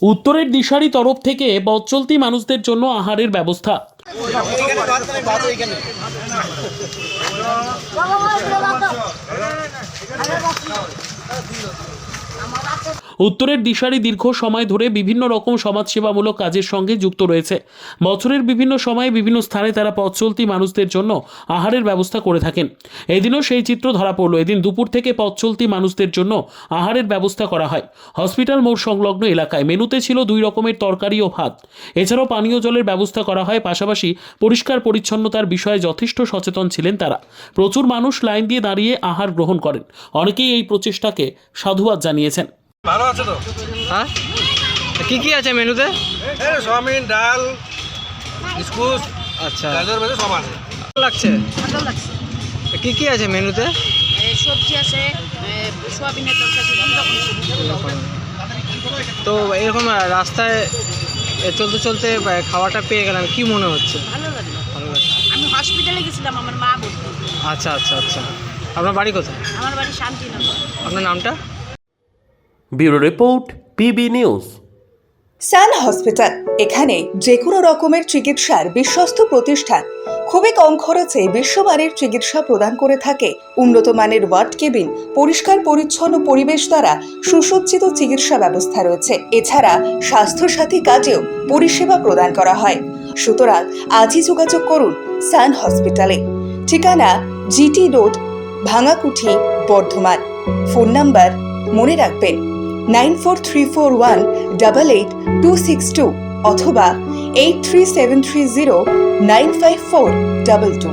উত্তরের দিশারি তরফ থেকে পথচলতি মানুষদের জন্য আহারের ব্যবস্থা। উত্তরের দিশারি দীর্ঘ সময় ধরে বিভিন্ন রকম সমাজসেবামূলক কাজের সঙ্গে যুক্ত রয়েছে। বছরের বিভিন্ন সময়ে বিভিন্ন স্থানে তারা পথচলতি মানুষদের জন্য আহারের ব্যবস্থা করে থাকেন। এদিনও সেই চিত্র ধরা পড়ল। এদিন দুপুর থেকে পথচলতি মানুষদের জন্য আহারের ব্যবস্থা করা হয় হসপিটাল মোড় সংলগ্ন এলাকায়। মেনুতে ছিল 2 রকমের তরকারি ও ভাত। এছাড়াও পানীয় জলের ব্যবস্থা করা হয়। পাশাপাশি পরিষ্কার পরিচ্ছন্নতার বিষয়ে যথেষ্ট সচেতন ছিলেন তারা। প্রচুর মানুষ লাইন দিয়ে দাঁড়িয়ে আহার গ্রহণ করেন। অনেকেই এই প্রচেষ্টাকে সাধুবাদ জানিয়েছেন। ভালো আছে তো? হ্যাঁ, কি আছে মেনুতে? চাউমিন, ডাল, বিস্কুট, আচ্ছা, গাজর ভাজা সব আছে। ভালো লাগছে। ভালো লাগছে। কি আছে মেনুতে? সবজি আছে, সোয়াবিনের তরকারি, তো এরকম রাস্তায় চলতে চলতে খাওয়াটা পেয়ে গেলাম, কি মনে হচ্ছে? ভালো লাগলো। ভালো লাগছে। আমি হসপিটালে গেছিলাম, আমার মা ভর্তি। আচ্ছা আচ্ছা আচ্ছা, আপনার বাড়ি কোথায়? আমার বাড়ি শান্তিনগর। আপনার নামটা? Bureau report, PB news. Sun hospital, এখানে যে কোনো রকমের চিকিৎসার বিশ্বস্ত প্রতিষ্ঠান। খুবই কম খরচে বিশ্বমানের চিকিৎসা প্রদান করে থাকে। উন্নত মানের ওয়ার্ড কেবিন, পরিষ্কার পরিচ্ছন্ন পরিবেশ দ্বারা সুসজ্জিত চিকিৎসা ব্যবস্থা রয়েছে। এছাড়া স্বাস্থ্যসাথী কাজেও পরিষেবা প্রদান করা হয়। সুতরাং আজই যোগাযোগ করুন সান হসপিটালে। ঠিকানা GT road, Bhangakuthi, Bardhaman. Phone number মনে রাখবেন 9434188262 অথবা 83730954222।